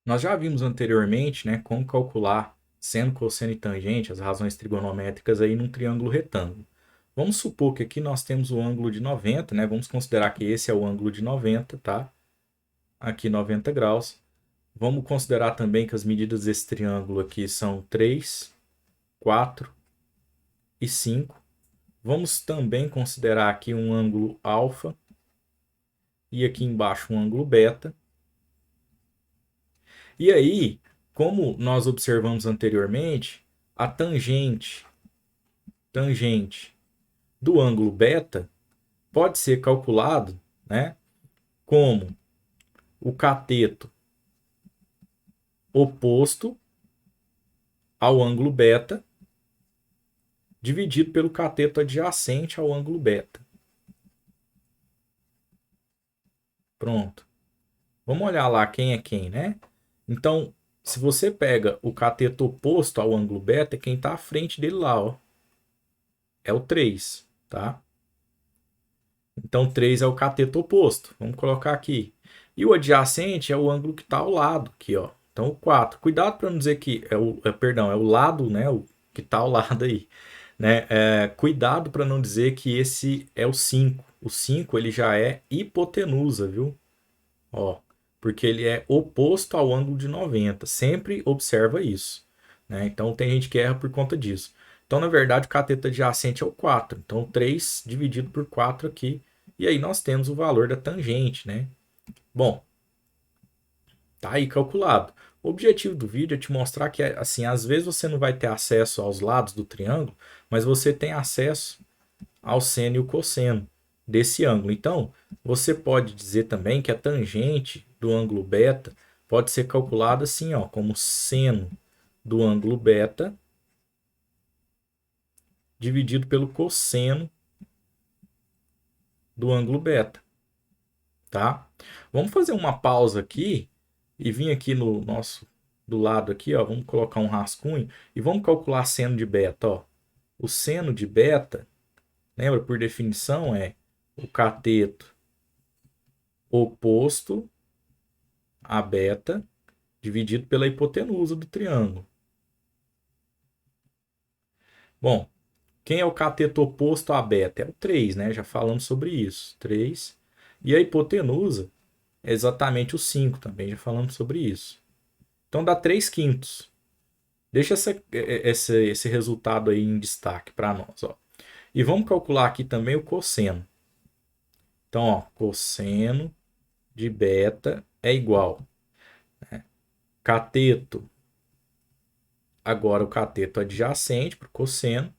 Nós já vimos anteriormente, né, como calcular seno, cosseno e tangente, as razões trigonométricas aí num triângulo retângulo. Vamos supor que aqui nós temos o ângulo de 90, né? Vamos considerar que esse é o ângulo de 90, tá? Aqui 90 graus. Vamos considerar também que as medidas desse triângulo aqui são 3, 4 e 5. Vamos também considerar aqui um ângulo alfa e aqui embaixo um ângulo beta. E aí, como nós observamos anteriormente, a tangente do ângulo beta pode ser calculado, né, como o cateto oposto ao ângulo beta dividido pelo cateto adjacente ao ângulo beta. Pronto. Vamos olhar lá quem é quem, né? Então, se você pega o cateto oposto ao ângulo beta, quem está à frente dele lá, ó, é o 3, tá? Então, 3 é o cateto oposto. Vamos colocar aqui. E o adjacente é o ângulo que está ao lado, aqui, ó. Então, o 4. Cuidado para não dizer que perdão, é o lado, né? O que está ao lado aí, né? Cuidado para não dizer que esse é o 5. O 5 ele já é hipotenusa, viu? Ó, porque ele é oposto ao ângulo de 90. Sempre observa isso, né? Então, tem gente que erra por conta disso. Então, na verdade, o cateto adjacente é o 4. Então, 3 dividido por 4 aqui. E aí nós temos o valor da tangente, né? Bom, tá aí calculado. O objetivo do vídeo é te mostrar que, assim, às vezes você não vai ter acesso aos lados do triângulo, mas você tem acesso ao seno e o cosseno desse ângulo. Então, você pode dizer também que a tangente do ângulo beta pode ser calculada assim, ó, como seno do ângulo beta dividido pelo cosseno do ângulo beta, tá? Vamos fazer uma pausa aqui e vir aqui no nosso do lado aqui, ó, vamos colocar um rascunho e vamos calcular seno de beta, ó. O seno de beta, lembra, por definição é o cateto oposto a beta dividido pela hipotenusa do triângulo. Bom, quem é o cateto oposto a beta? É o 3, né? Já falamos sobre isso. 3. E a hipotenusa é exatamente o 5 também, já falamos sobre isso. Então dá 3 quintos. Deixa esse resultado aí em destaque para nós. Ó. E vamos calcular aqui também o cosseno. Então, ó, cosseno de beta é igual. Né? Cateto, agora o cateto adjacente para o cosseno.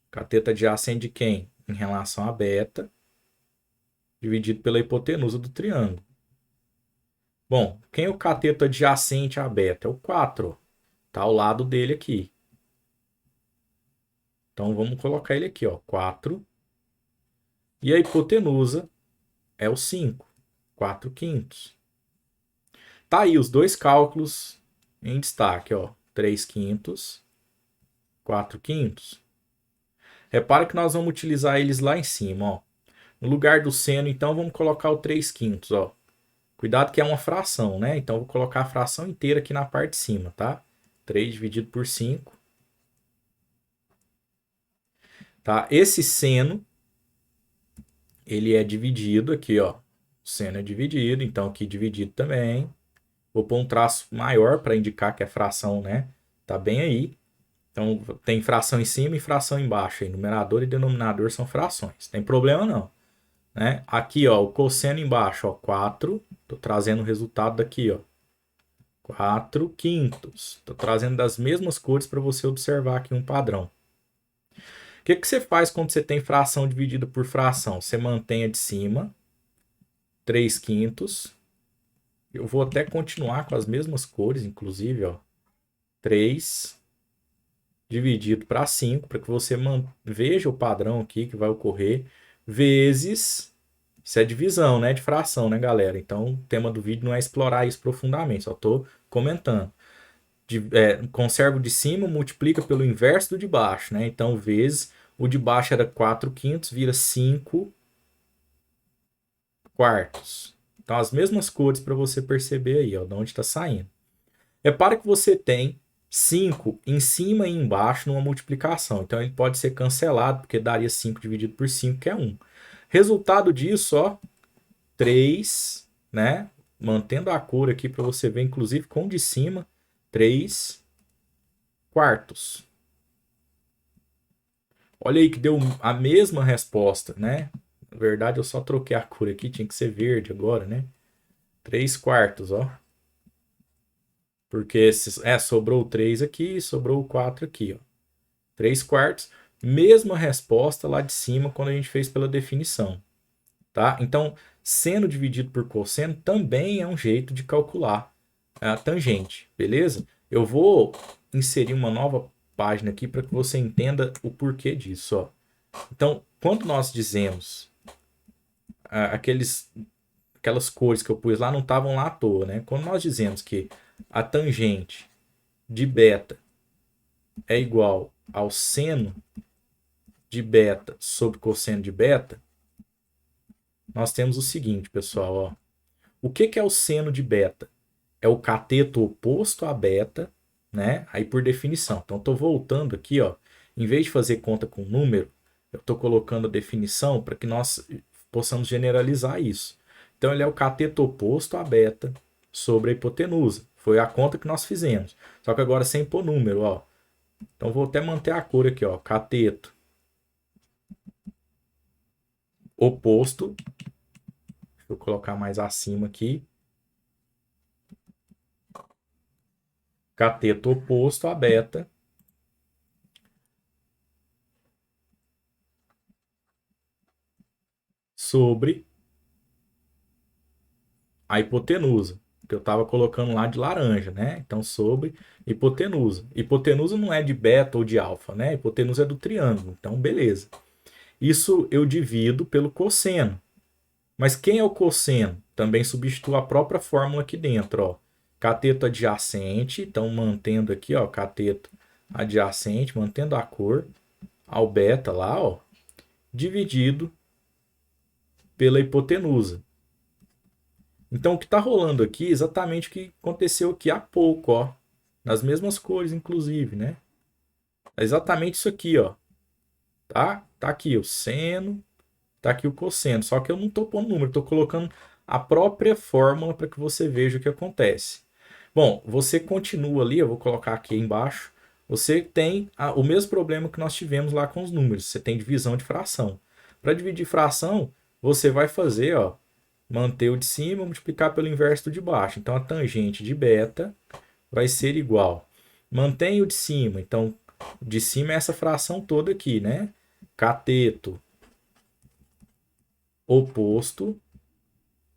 Cateto adjacente de quem? Em relação a beta, dividido pela hipotenusa do triângulo. Bom, quem é o cateto adjacente a beta? É o 4. Está ao lado dele aqui. Então vamos colocar ele aqui, ó, 4. E a hipotenusa é o 5, 4 quintos. Tá aí os dois cálculos em destaque, ó, 3 quintos, 4 quintos. Repara que nós vamos utilizar eles lá em cima, ó. No lugar do seno, então, vamos colocar o 3 quintos, ó. Cuidado que é uma fração, né? Então, vou colocar a fração inteira aqui na parte de cima, tá? 3 dividido por 5. Tá? Esse seno, ele é dividido aqui, ó. O seno é dividido, então aqui dividido também. Vou pôr um traço maior para indicar que é fração, né? Tá bem aí. Então, tem fração em cima e fração embaixo. Aí, numerador e denominador são frações. Tem problema não. Né? Aqui, ó, o cosseno embaixo, ó, 4. Tô trazendo o resultado daqui, ó. 4 quintos. Tô trazendo das mesmas cores para você observar aqui um padrão. O que você faz quando você tem fração dividida por fração? Você mantém a de cima, 3 quintos. Eu vou até continuar com as mesmas cores, inclusive, ó. 3 dividido para 5, para que você veja o padrão aqui que vai ocorrer, vezes. Isso é divisão, né? De fração, né, galera? Então, o tema do vídeo não é explorar isso profundamente, só estou comentando. Conserva o de cima, multiplica pelo inverso do de baixo, né? Então, vezes o de baixo era 4 quintos, vira 5 quartos. Então, as mesmas cores para você perceber aí, ó, de onde está saindo. Repara que você tem 5 em cima e embaixo numa multiplicação. Então ele pode ser cancelado, porque daria 5 dividido por 5, que é 1. Resultado disso, ó, 3, né? Mantendo a cor aqui para você ver, inclusive com o de cima, 3 quartos. Olha aí que deu a mesma resposta, né? Na verdade, eu só troquei a cor aqui, tinha que ser verde agora, né? 3 quartos, ó. Porque sobrou 3 aqui, sobrou 4 aqui, ó. 3 quartos, mesma resposta lá de cima quando a gente fez pela definição, tá? Então, seno dividido por cosseno também é um jeito de calcular a tangente, beleza? Eu vou inserir uma nova página aqui para que você entenda o porquê disso, ó. Então, quando nós dizemos aquelas cores que eu pus lá não estavam lá à toa, né? Quando nós dizemos que a tangente de beta é igual ao seno de beta sobre cosseno de beta, nós temos o seguinte, pessoal, ó. O que é o seno de beta? É o cateto oposto a beta, né? Aí por definição. Então estou voltando aqui, ó. Em vez de fazer conta com número, eu estou colocando a definição para que nós possamos generalizar isso. Então ele é o cateto oposto a beta sobre a hipotenusa. Foi a conta que nós fizemos. Só que agora sem pôr número, ó. Então vou até manter a cor aqui, ó. Cateto oposto. Deixa eu colocar mais acima aqui. Cateto oposto a beta sobre a hipotenusa, que eu estava colocando lá de laranja, né? Então, sobre hipotenusa. Hipotenusa não é de beta ou de alfa, né? Hipotenusa é do triângulo. Então, beleza. Isso eu divido pelo cosseno. Mas quem é o cosseno? Também substituo a própria fórmula aqui dentro, ó. Cateto adjacente, então mantendo aqui, ó, cateto adjacente, mantendo a cor, ao beta lá, ó, dividido pela hipotenusa. Então, o que está rolando aqui é exatamente o que aconteceu aqui há pouco, ó. Nas mesmas cores, inclusive, né? É exatamente isso aqui, ó. Tá? Tá aqui o seno, tá aqui o cosseno. Só que eu não estou pondo número, estou colocando a própria fórmula para que você veja o que acontece. Bom, você continua ali, eu vou colocar aqui embaixo. Você tem o mesmo problema que nós tivemos lá com os números. Você tem divisão de fração. Para dividir fração, você vai fazer, ó, manter o de cima, multiplicar pelo inverso do de baixo. Então, a tangente de beta vai ser igual. Mantém o de cima. Então, de cima é essa fração toda aqui, né? Cateto oposto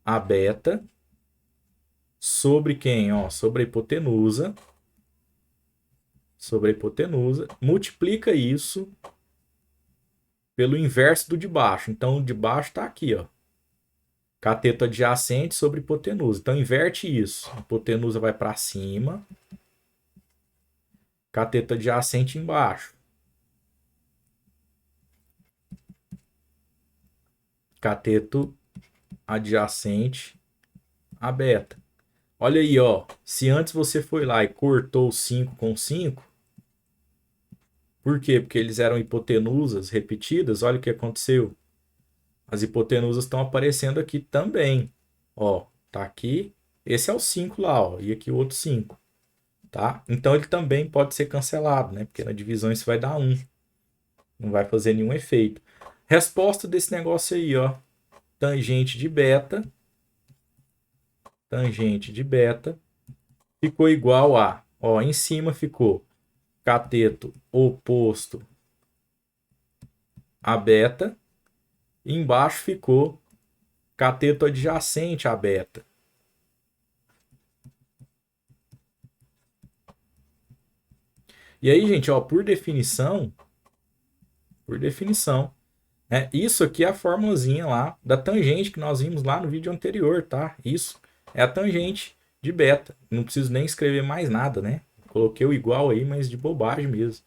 a beta sobre quem? Ó, sobre a hipotenusa. Sobre a hipotenusa. Multiplica isso pelo inverso do de baixo. Então, o de baixo está aqui, ó. Cateto adjacente sobre hipotenusa. Então, inverte isso. A hipotenusa vai para cima. Cateto adjacente embaixo. Cateto adjacente a beta. Olha aí, ó. Se antes você foi lá e cortou 5 com 5, por quê? Porque eles eram hipotenusas repetidas. Olha o que aconteceu. As hipotenusas estão aparecendo aqui também. Ó, tá aqui. Esse é o 5 lá, ó. E aqui o outro 5. Tá? Então ele também pode ser cancelado, né? Porque na divisão isso vai dar 1. Não vai fazer nenhum efeito. Resposta desse negócio aí, ó. Tangente de beta. Tangente de beta ficou igual a, ó, em cima ficou cateto oposto a beta, e embaixo ficou cateto adjacente a beta. E aí, gente, ó, por definição, né, isso aqui é a formulazinha lá da tangente que nós vimos lá no vídeo anterior, tá? Isso é a tangente de beta. Não preciso nem escrever mais nada, né? Coloquei o igual aí, mas de bobagem mesmo.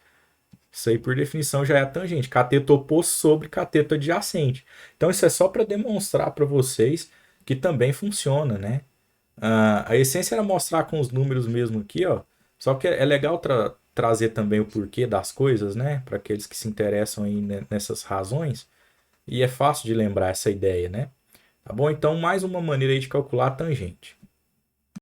Isso aí, por definição, já é a tangente. Cateto oposto sobre cateto adjacente. Então, isso é só para demonstrar para vocês que também funciona, né? A essência era mostrar com os números mesmo aqui, ó. Só que é legal trazer também o porquê das coisas, né? Para aqueles que se interessam aí nessas razões. E é fácil de lembrar essa ideia, né? Tá bom? Então, mais uma maneira aí de calcular a tangente.